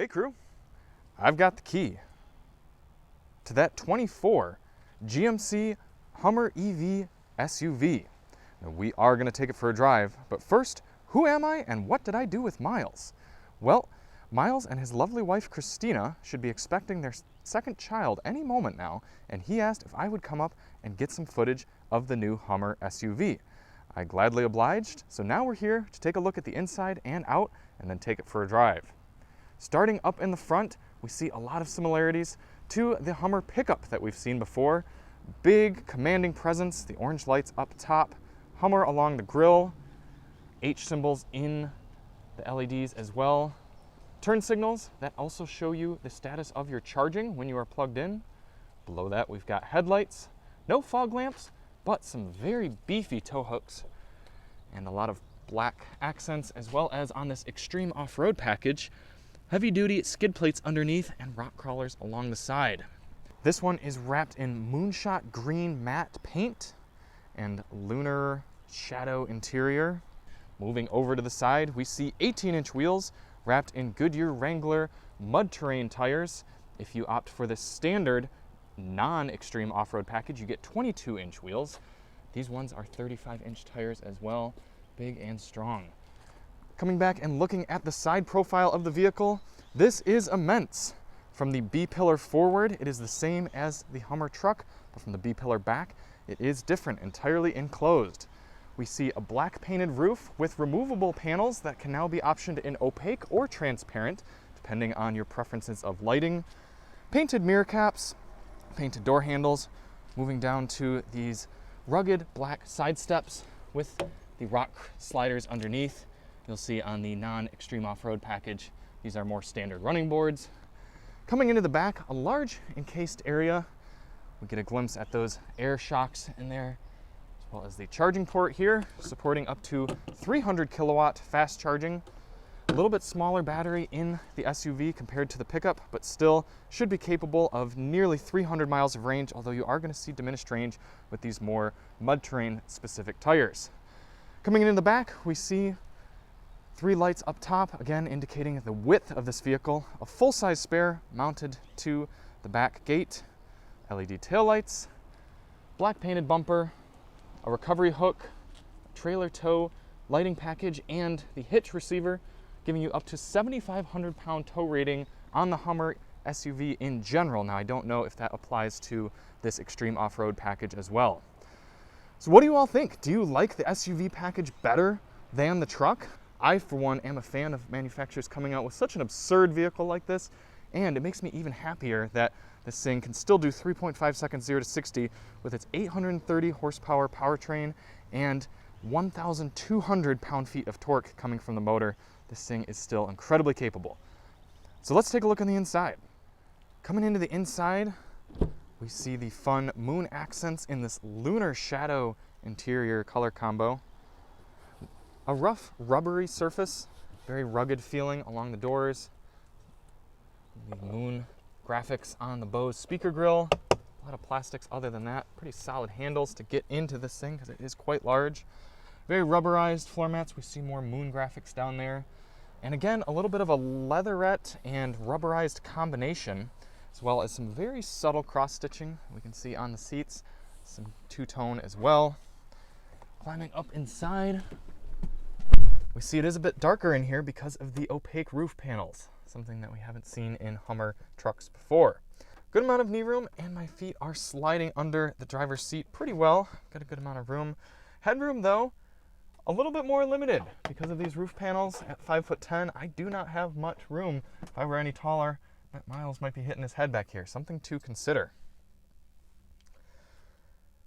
Hey crew, I've got the key to that 24 GMC Hummer EV SUV. Now, we are going to take it for a drive, but first, who am I and what did I do with Miles? Well, Miles and his lovely wife Christina should be expecting their second child any moment now, and he asked if I would come up and get some footage of the new Hummer SUV. I gladly obliged, so now we're here to take a look at the inside and out and then take it for a drive. Starting up in the front, we see a lot of similarities to the Hummer pickup that we've seen before. Big, commanding presence, the orange lights up top, Hummer along the grille, H symbols in the LEDs as well. Turn signals that also show you the status of your charging when you are plugged in. Below that, we've got headlights, no fog lamps, but some very beefy tow hooks and a lot of black accents, as well as on this extreme off-road package, heavy-duty skid plates underneath and rock crawlers along the side. This one is wrapped in Moonshot Green Matte paint and Lunar Shadow interior. Moving over to the side, we see 18-inch wheels wrapped in Goodyear Wrangler mud terrain tires. If you opt for the standard non-extreme off-road package, you get 22-inch wheels. These ones are 35-inch tires as well, big and strong. Coming back and looking at the side profile of the vehicle, this is immense. From the B-pillar forward, it is the same as the Hummer truck, but from the B-pillar back, it is different, entirely enclosed. We see a black painted roof with removable panels that can now be optioned in opaque or transparent, depending on your preferences of lighting. Painted mirror caps, painted door handles, moving down to these rugged black side steps with the rock sliders underneath. You'll see on the non-extreme off-road package, these are more standard running boards. Coming into the back, a large encased area. We get a glimpse at those air shocks in there, as well as the charging port here, supporting up to 300 kilowatt fast charging. A little bit smaller battery in the SUV compared to the pickup, but still should be capable of nearly 300 miles of range, although you are going to see diminished range with these more mud terrain specific tires. Coming in the back, we see 3 lights up top, again indicating the width of this vehicle, a full-size spare mounted to the back gate, LED taillights, black painted bumper, a recovery hook, a trailer tow lighting package, and the hitch receiver, giving you up to 7,500 pound tow rating on the Hummer SUV in general. Now, I don't know if that applies to this extreme off-road package as well. So what do you all think? Do you like the SUV package better than the truck? I, for one, am a fan of manufacturers coming out with such an absurd vehicle like this, and it makes me even happier that this thing can still do 3.5 seconds 0 to 60 with its 830 horsepower powertrain and 1,200 pound-feet of torque coming from the motor. This thing is still incredibly capable. So let's take a look on the inside. Coming into the inside, we see the fun moon accents in this Lunar Shadow interior color combo. A rough, rubbery surface, very rugged feeling along the doors. The moon graphics on the Bose speaker grille. A lot of plastics other than that. Pretty solid handles to get into this thing because it is quite large. Very rubberized floor mats. We see more moon graphics down there. And again, a little bit of a leatherette and rubberized combination, as well as some very subtle cross-stitching we can see on the seats. Some two-tone as well. Climbing up inside, we see it is a bit darker in here because of the opaque roof panels, something that we haven't seen in Hummer trucks before. Good amount of knee room, and my feet are sliding under the driver's seat pretty well. Got a good amount of room. Headroom, though, a little bit more limited because of these roof panels. At 5'10", I do not have much room. If I were any taller, Miles might be hitting his head back here. Something to consider.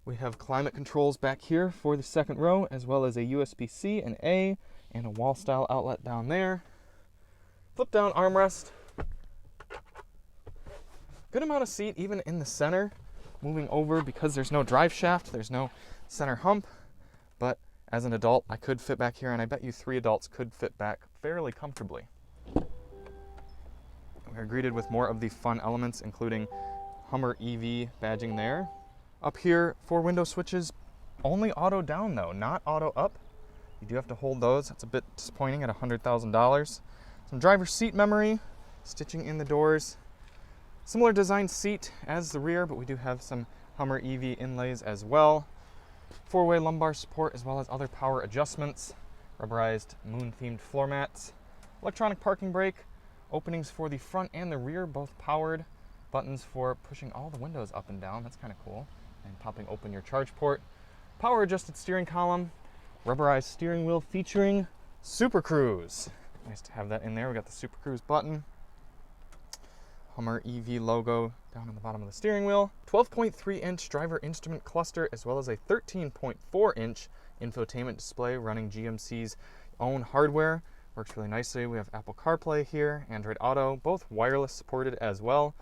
We have climate controls back here for the second row, as well as a USB-C and A, and a wall-style outlet down there. Flip-down armrest. Good amount of seat even in the center. Moving over because there's no drive shaft, there's no center hump, but as an adult, I could fit back here, and I bet you 3 adults could fit back fairly comfortably. We're greeted with more of the fun elements, including Hummer EV badging there. Up here, 4 window switches, only auto down though, not auto up. You do have to hold those. That's a bit disappointing at $100,000. Some driver seat memory, stitching in the doors. Similar design seat as the rear, but we do have some Hummer EV inlays as well. 4-way lumbar support as well as other power adjustments. Rubberized moon-themed floor mats. Electronic parking brake. Openings for the front and the rear, both powered. Buttons for pushing all the windows up and down. That's kind of cool. And popping open your charge port. Power adjusted steering column. Rubberized steering wheel featuring Super Cruise. Nice to have that in there. We got the Super Cruise button. Hummer EV logo down on the bottom of the steering wheel. 12.3-inch driver instrument cluster as well as a 13.4-inch infotainment display running GMC's own hardware. Works really nicely. We have Apple CarPlay here, Android Auto, both wireless supported as well.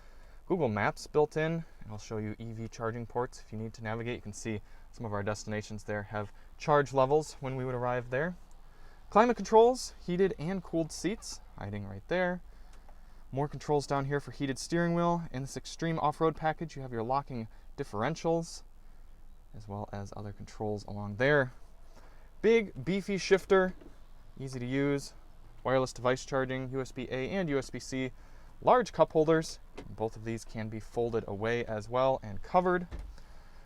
Google Maps built in, and I'll show you EV charging ports if you need to navigate. You can see some of our destinations there have charge levels when we would arrive there. Climate controls, heated and cooled seats, hiding right there. More controls down here for heated steering wheel. In this extreme off-road package, you have your locking differentials, as well as other controls along there. Big, beefy shifter, easy to use. Wireless device charging, USB-A and USB-C. Large cup holders. Both of these can be folded away as well and covered.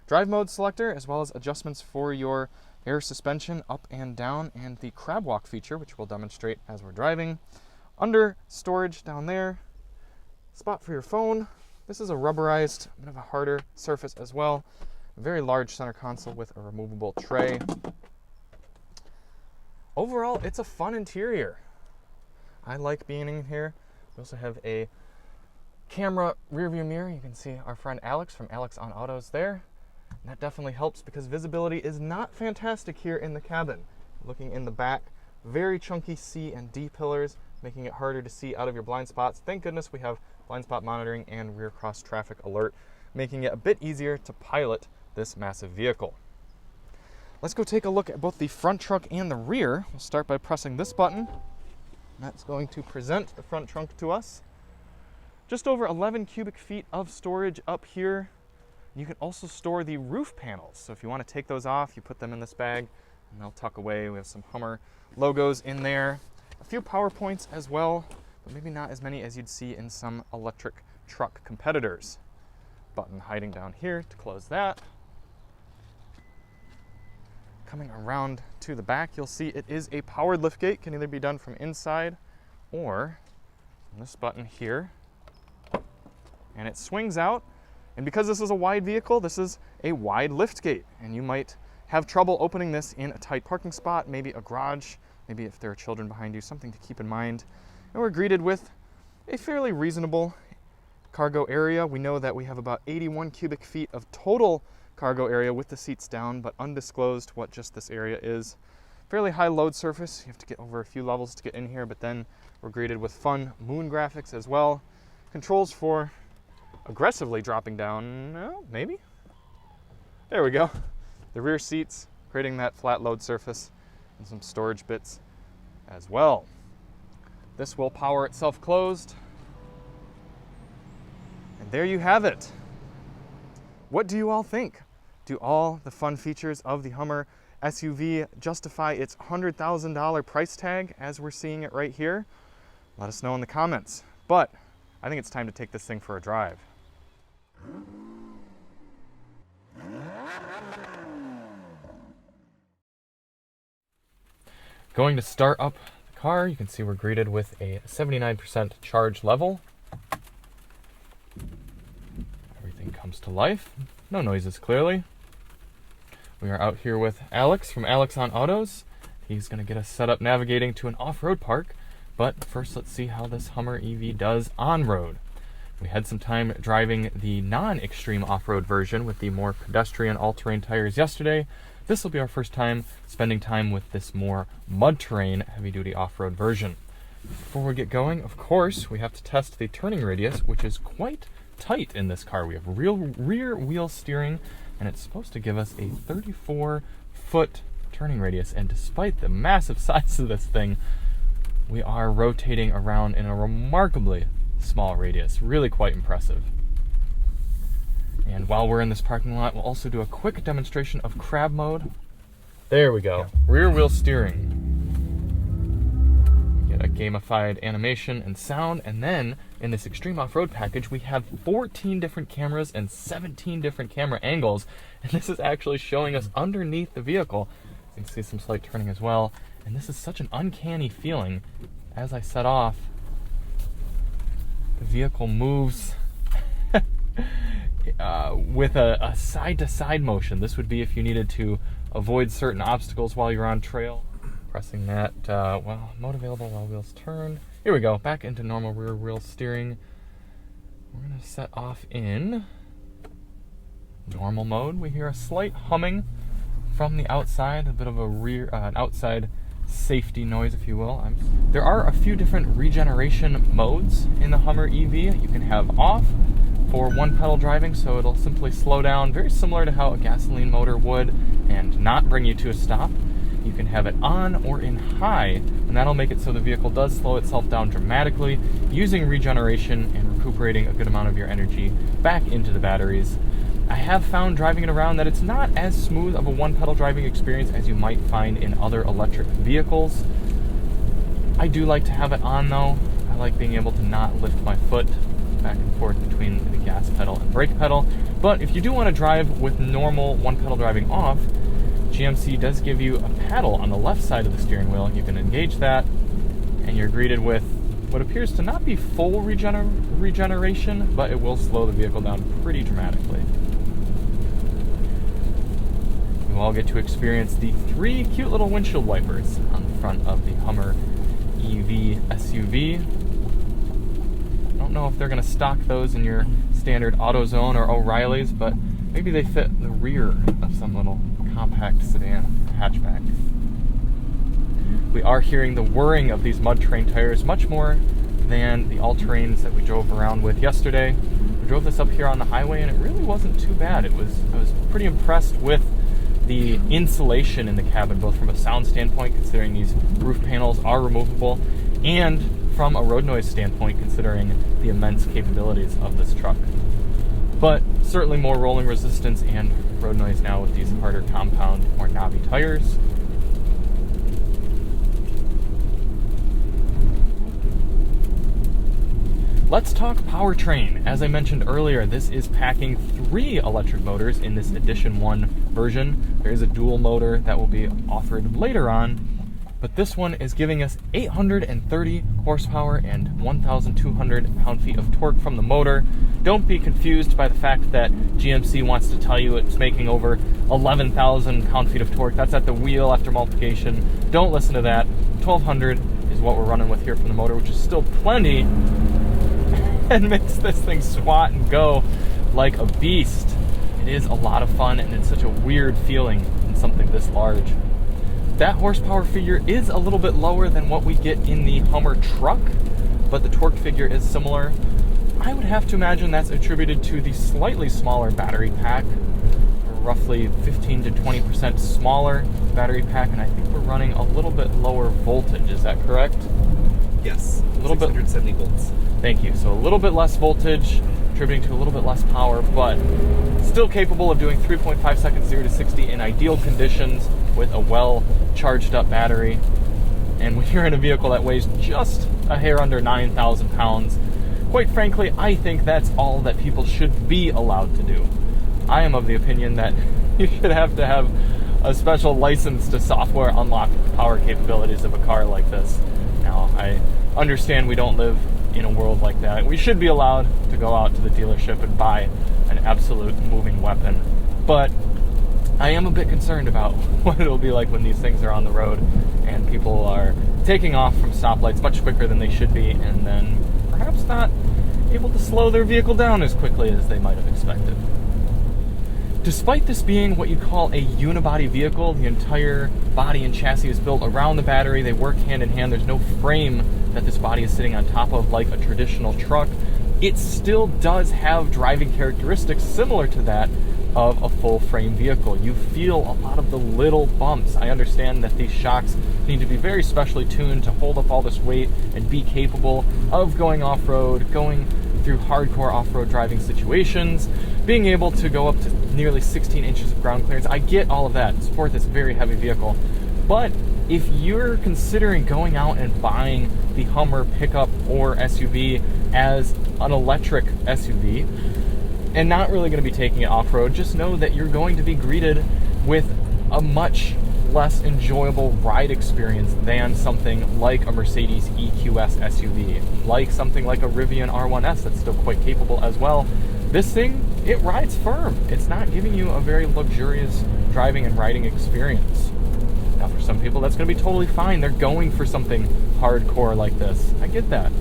Drive mode selector, as well as adjustments for your air suspension up and down, and the crab walk feature, which we'll demonstrate as we're driving. Under storage down there. Spot for your phone. This is a rubberized, bit of a harder surface as well. Very large center console with a removable tray. Overall, it's a fun interior. I like being in here. We also have a camera rear view mirror. You can see our friend Alex from Alex on Autos there. And that definitely helps because visibility is not fantastic here in the cabin. Looking in the back, very chunky C and D pillars, making it harder to see out of your blind spots. Thank goodness we have blind spot monitoring and rear cross traffic alert, making it a bit easier to pilot this massive vehicle. Let's go take a look at both the front trunk and the rear. We'll start by pressing this button. That's going to present the front trunk to us. Just over 11 cubic feet of storage up here. You can also store the roof panels. So if you want to take those off, you put them in this bag and they'll tuck away. We have some Hummer logos in there. A few power points as well, but maybe not as many as you'd see in some electric truck competitors. Button hiding down here to close that. Coming around to the back, you'll see it is a powered liftgate. Can either be done from inside or from this button here. And it swings out. And because this is a wide vehicle, this is a wide liftgate. And you might have trouble opening this in a tight parking spot, maybe a garage, maybe if there are children behind you, something to keep in mind. And we're greeted with a fairly reasonable cargo area. We know that we have about 81 cubic feet of total cargo area with the seats down, but undisclosed what just this area is. Fairly high load surface. You have to get over a few levels to get in here, but then we're greeted with fun moon graphics as well. Controls for aggressively dropping down, no, maybe? There we go. The rear seats, creating that flat load surface, and some storage bits as well. This will power itself closed. And there you have it. What do you all think? Do all the fun features of the Hummer SUV justify its $100,000 price tag as we're seeing it right here? Let us know in the comments. But I think it's time to take this thing for a drive. Going to start up the car, you can see we're greeted with a 79% charge level. Everything comes to life. No noises, clearly. We are out here with Alex from Alex on Autos. He's going to get us set up navigating to an off-road park. But first, let's see how this Hummer EV does on-road. We had some time driving the non-extreme off-road version with the more pedestrian all-terrain tires yesterday. This will be our first time spending time with this more mud-terrain heavy-duty off-road version. Before we get going, of course, we have to test the turning radius, which is quite tight in this car. We have real rear wheel steering, and it's supposed to give us a 34-foot turning radius. And despite the massive size of this thing, we are rotating around in a remarkably small radius. Really quite impressive. And while we're in this parking lot, we'll also do a quick demonstration of crab mode. There we go. Rear wheel steering. Get a gamified animation and sound, and then in this extreme off-road package we have 14 different cameras and 17 different camera angles, and this is actually showing us underneath the vehicle. You can see some slight turning as well, and this is such an uncanny feeling. As I set off, the vehicle moves with a side-to-side motion. This would be if you needed to avoid certain obstacles while you're on trail. Pressing that, mode available while wheels turn. Here we go, back into normal rear wheel steering. We're gonna set off in normal mode. We hear a slight humming from the outside, a bit of a an outside safety noise, if you will. There are a few different regeneration modes in the Hummer EV. You can have off for one pedal driving, so it'll simply slow down, very similar to how a gasoline motor would, and not bring you to a stop. You can have it on or in high, and that'll make it so the vehicle does slow itself down dramatically, using regeneration and recuperating a good amount of your energy back into the batteries. I have found driving it around that it's not as smooth of a one-pedal driving experience as you might find in other electric vehicles. I do like to have it on though. I like being able to not lift my foot back and forth between the gas pedal and brake pedal. But if you do want to drive with normal one-pedal driving off, GMC does give you a paddle on the left side of the steering wheel. You can engage that, and you're greeted with what appears to not be full regeneration, but it will slow the vehicle down pretty dramatically. You all get to experience the 3 cute little windshield wipers on the front of the Hummer EV SUV. I don't know if they're going to stock those in your standard AutoZone or O'Reilly's, but maybe they fit the rear of some little compact sedan hatchback. We are hearing the whirring of these mud terrain tires much more than the all-terrains that we drove around with yesterday. We drove this up here on the highway and it really wasn't too bad. I was pretty impressed with the insulation in the cabin, both from a sound standpoint, considering these roof panels are removable, and from a road noise standpoint, considering the immense capabilities of this truck. But certainly more rolling resistance and road noise now with these harder compound, more knobby tires. Let's talk powertrain. As I mentioned earlier, this is packing 3 electric motors in this Edition 1 version. There is a dual motor that will be offered later on, but this one is giving us 830 horsepower and 1,200 pound-feet of torque from the motor. Don't be confused by the fact that GMC wants to tell you it's making over 11,000 pound-feet of torque. That's at the wheel after multiplication. Don't listen to that. 1,200 is what we're running with here from the motor, which is still plenty, and makes this thing swat and go like a beast. It is a lot of fun, and it's such a weird feeling in something this large. That horsepower figure is a little bit lower than what we get in the Hummer truck, but the torque figure is similar. I would have to imagine that's attributed to the slightly smaller battery pack, roughly 15 to 20% smaller battery pack, and I think we're running a little bit lower voltage. Is that correct? Yes, a little 670 volts. Thank you. So a little bit less voltage, contributing to a little bit less power, but still capable of doing 3.5 seconds 0 to 60 in ideal conditions with a well charged up battery. And when you're in a vehicle that weighs just a hair under 9,000 pounds, quite frankly, I think that's all that people should be allowed to do. I am of the opinion that you should have to have a special license to software unlock the power capabilities of a car like this. Now, I understand we don't live in a world like that. We should be allowed to go out to the dealership and buy an absolute moving weapon. But I am a bit concerned about what it'll be like when these things are on the road and people are taking off from stoplights much quicker than they should be, and then perhaps not able to slow their vehicle down as quickly as they might have expected. Despite this being what you'd call a unibody vehicle, the entire body and chassis is built around the battery. They work hand in hand. There's no frame that this body is sitting on top of like a traditional truck. It still does have driving characteristics similar to that of a full frame vehicle. You feel a lot of the little bumps. I understand that these shocks need to be very specially tuned to hold up all this weight and be capable of going off-road, going through hardcore off-road driving situations, being able to go up to nearly 16 inches of ground clearance. I get all of that, support this very heavy vehicle. But if you're considering going out and buying the Hummer pickup or SUV as an electric SUV and not really going to be taking it off-road, just know that you're going to be greeted with a much less enjoyable ride experience than something like a Mercedes EQS SUV, like something like a Rivian R1S that's still quite capable as well. This thing, it rides firm. It's not giving you a very luxurious driving and riding experience. Now, for some people, that's going to be totally fine. They're going for something hardcore like this. I get that.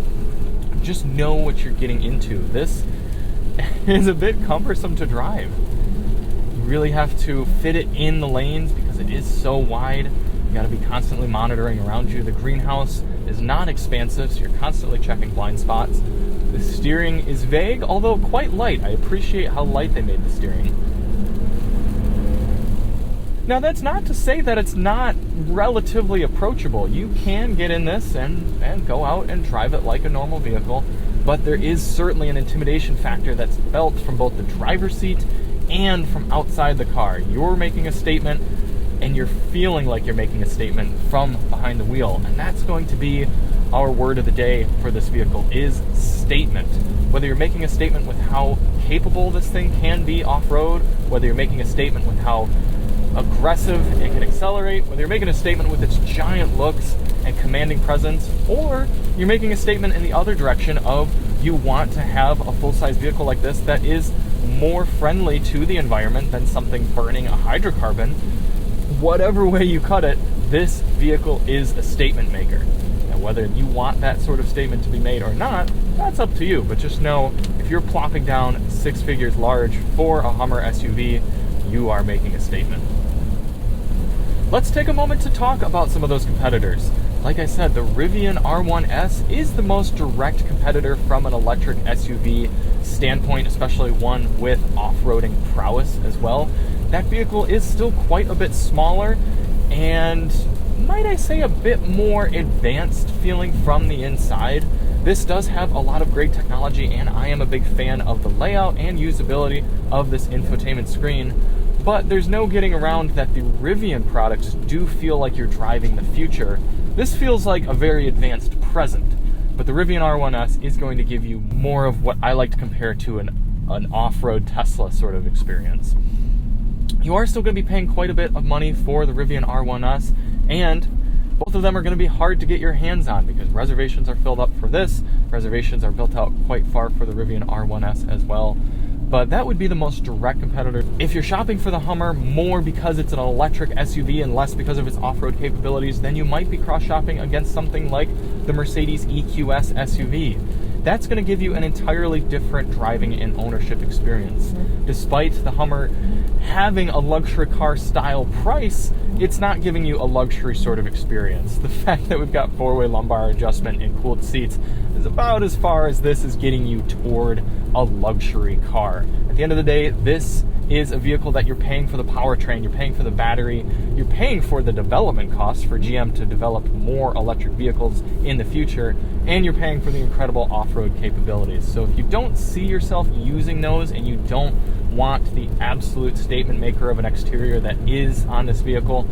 Just know what you're getting into. This is a bit cumbersome to drive. You really have to fit it in the lanes because it is so wide. You got to be constantly monitoring around you. The greenhouse is not expansive, so you're constantly checking blind spots. The steering is vague, although quite light. I appreciate how light they made the steering. Now, that's not to say that it's not relatively approachable. You can get in this and go out and drive it like a normal vehicle, but there is certainly an intimidation factor that's felt from both the driver's seat and from outside the car. You're making a statement, and you're feeling like you're making a statement from behind the wheel, and that's going to be our word of the day for this vehicle is statement. Whether you're making a statement with how capable this thing can be off-road, whether you're making a statement with how aggressive it can accelerate, whether you're making a statement with its giant looks and commanding presence, or you're making a statement in the other direction of you want to have a full-size vehicle like this that is more friendly to the environment than something burning a hydrocarbon. Whatever way you cut it, this vehicle is a statement maker. Now, whether you want that sort of statement to be made or not, that's up to you. But just know, if you're plopping down 6 figures large for a Hummer SUV, you are making a statement. Let's take a moment to talk about some of those competitors. Like I said, the Rivian R1S is the most direct competitor from an electric SUV standpoint, especially one with off-roading prowess as well. That vehicle is still quite a bit smaller and, might I say, a bit more advanced feeling from the inside. This does have a lot of great technology, and I am a big fan of the layout and usability of this infotainment screen. But there's no getting around that the Rivian products do feel like you're driving the future. This feels like a very advanced present, but the Rivian R1S is going to give you more of what I like to compare to an off-road Tesla sort of experience. You are still going to be paying quite a bit of money for the Rivian R1S, and both of them are going to be hard to get your hands on because reservations are filled up for this. Reservations are built out quite far for the Rivian R1S as well. But that would be the most direct competitor. If you're shopping for the Hummer more because it's an electric SUV and less because of its off-road capabilities, then you might be cross-shopping against something like the Mercedes EQS SUV. That's going to give you an entirely different driving and ownership experience. Despite the Hummer having a luxury car style price, it's not giving you a luxury sort of experience. The fact that we've got 4-way lumbar adjustment and cooled seats is about as far as this is getting you toward a luxury car. At the end of the day, this is a vehicle that you're paying for the powertrain, you're paying for the battery, you're paying for the development costs for GM to develop more electric vehicles in the future, and you're paying for the incredible off-road capabilities. So if you don't see yourself using those and you don't want the absolute statement maker of an exterior that is on this vehicle,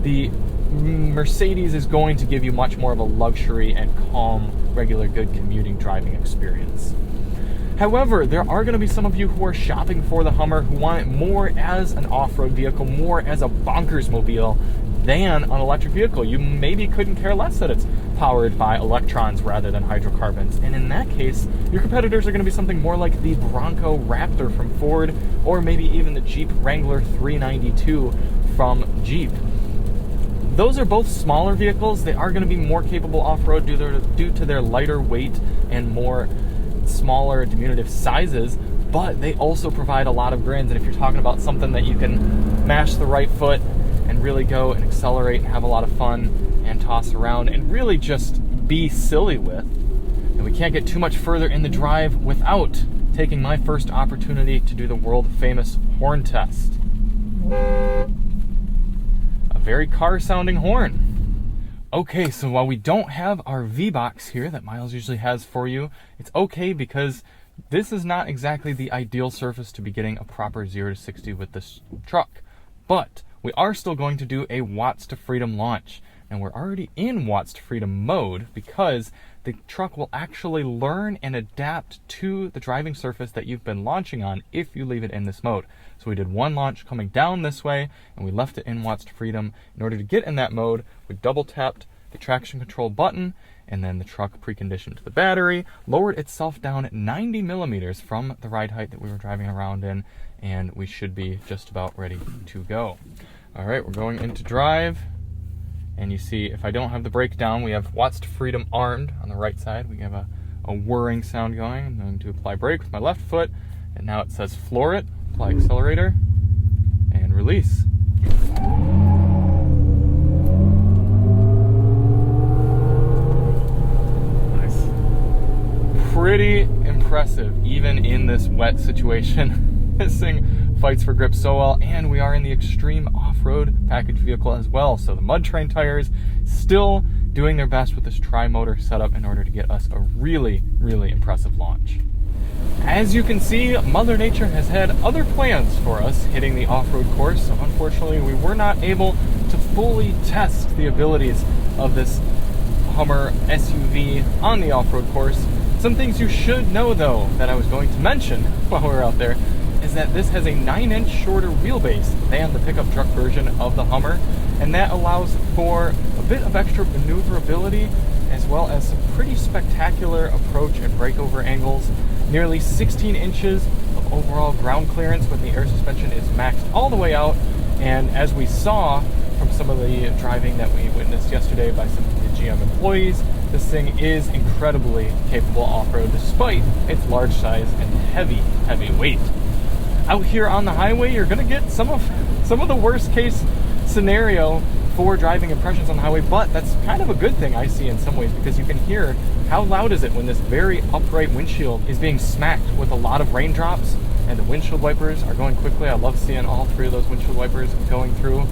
the Mercedes is going to give you much more of a luxury and calm, regular, good commuting driving experience. However, there are going to be some of you who are shopping for the Hummer who want it more as an off-road vehicle, more as a bonkers mobile than an electric vehicle. You maybe couldn't care less that it's powered by electrons rather than hydrocarbons. And in that case, your competitors are going to be something more like the Bronco Raptor from Ford, or maybe even the Jeep Wrangler 392 from Jeep. Those are both smaller vehicles. They are going to be more capable off-road due to their lighter weight and more smaller diminutive sizes, but they also provide a lot of grins. And if you're talking about something that you can mash the right foot and really go and accelerate and have a lot of fun and toss around and really just be silly with, and we can't get too much further in the drive without taking my first opportunity to do the world famous horn test. A very car sounding horn. Okay, so while we don't have our V-Box here that Miles usually has for you, it's okay because this is not exactly the ideal surface to be getting a proper 0 to 60 with this truck. But we are still going to do a watts to freedom launch. and we're already in watts to freedom mode because the truck will actually learn and adapt to the driving surface that you've been launching on if you leave it in this mode. So we did one launch coming down this way, and we left it in watts to freedom. In order to get in that mode, we double tapped the traction control button, and then the truck preconditioned the battery, lowered itself down 90 millimeters from the ride height that we were driving around in, and we should be just about ready to go. All right, we're going into drive, and you see if I don't have the brake down, we have watts to freedom armed on the right side. We have a whirring sound going. I'm going to apply brake with my left foot, and now it says floor it, apply accelerator, and release. Pretty impressive, even in this wet situation. This thing fights for grip so well, and we are in the extreme off-road package vehicle as well. So the mud train tires still doing their best with this tri-motor setup in order to get us a really, really impressive launch. As you can see, Mother Nature has had other plans for us hitting the off-road course, so unfortunately we were not able to fully test the abilities of this Hummer SUV on the off-road course. Some things you should know, though, that I was going to mention while we were out there, is that this has a 9-inch shorter wheelbase than the pickup truck version of the Hummer, and that allows for a bit of extra maneuverability as well as some pretty spectacular approach and breakover angles. Nearly 16 inches of overall ground clearance when the air suspension is maxed all the way out, and as we saw from some of the driving that we witnessed yesterday by some of the GM employees, this thing is incredibly capable off-road despite its large size and heavy weight. Out here on the highway, you're going to get some of the worst case scenario for driving impressions on the highway, but that's kind of a good thing I see in some ways, because you can hear how loud is it when this very upright windshield is being smacked with a lot of raindrops, and the windshield wipers are going quickly. I love seeing all three of those windshield wipers going through.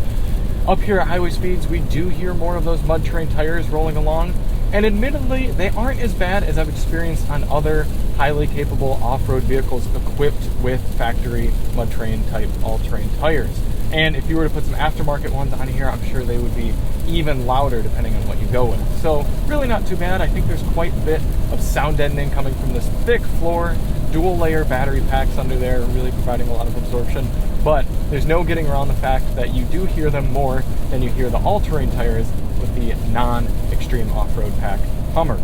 Up here at highway speeds, we do hear more of those mud train tires rolling along, and admittedly, they aren't as bad as I've experienced on other highly capable off-road vehicles equipped with factory mud train type all-terrain tires. And if you were to put some aftermarket ones on here, I'm sure they would be even louder depending on what you go with. So really not too bad. I think there's quite a bit of sound deadening coming from this thick floor, dual layer battery packs under there, really providing a lot of absorption. But there's no getting around the fact that you do hear them more than you hear the all-terrain tires with the non-extreme off-road pack Hummer.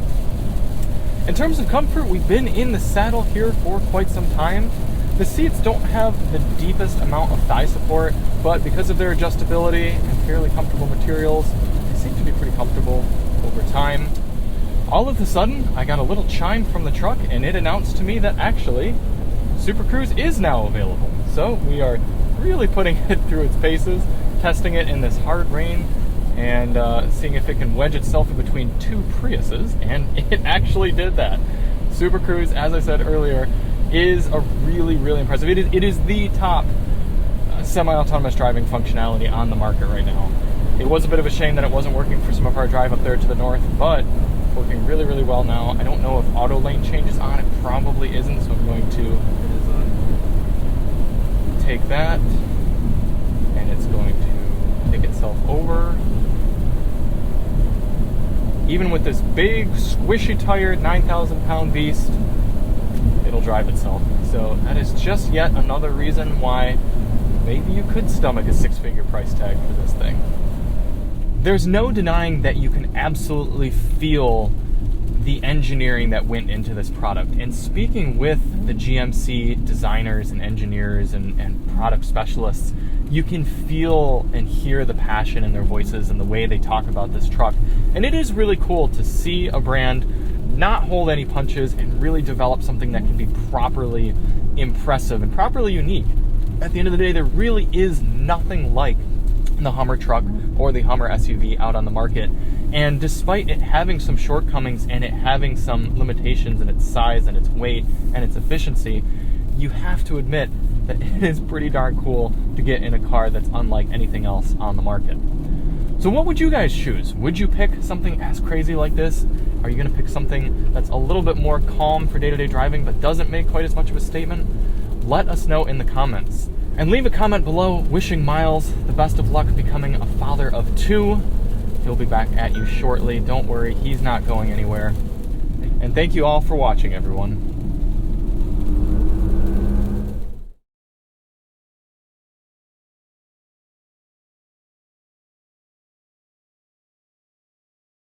In terms of comfort, we've been in the saddle here for quite some time. The seats don't have the deepest amount of thigh support, but because of their adjustability and fairly comfortable materials, they seem to be pretty comfortable over time. All of a sudden, I got a little chime from the truck, and it announced to me that actually Super Cruise is now available. So we are really putting it through its paces, testing it in this hard rain, and seeing if it can wedge itself in between two Priuses, and it actually did that. Super Cruise, as I said earlier, is a really, really impressive. It is the top semi-autonomous driving functionality on the market right now. It was a bit of a shame that it wasn't working for some of our drive up there to the north, but working really, really well now. I don't know if auto lane change is on. It probably isn't, so I'm going to take that, and it's going to take itself over. Even with this big, squishy tired 9,000 pound beast, it'll drive itself. So that is just yet another reason why maybe you could stomach a 6-figure price tag for this thing. There's no denying that you can absolutely feel the engineering that went into this product. And speaking with the GMC designers and engineers and product specialists, you can feel and hear the passion in their voices and the way they talk about this truck. And it is really cool to see a brand not hold any punches and really develop something that can be properly impressive and properly unique. At the end of the day, there really is nothing like the Hummer truck or the Hummer SUV out on the market. And despite it having some shortcomings and it having some limitations in its size and its weight and its efficiency, you have to admit that it is pretty darn cool to get in a car that's unlike anything else on the market. So what would you guys choose? Would you pick something as crazy like this? Are you going to pick something that's a little bit more calm for day-to-day driving but doesn't make quite as much of a statement? Let us know in the comments. And leave a comment below wishing Miles the best of luck becoming a father of 2. He'll be back at you shortly. Don't worry, he's not going anywhere. And thank you all for watching, everyone.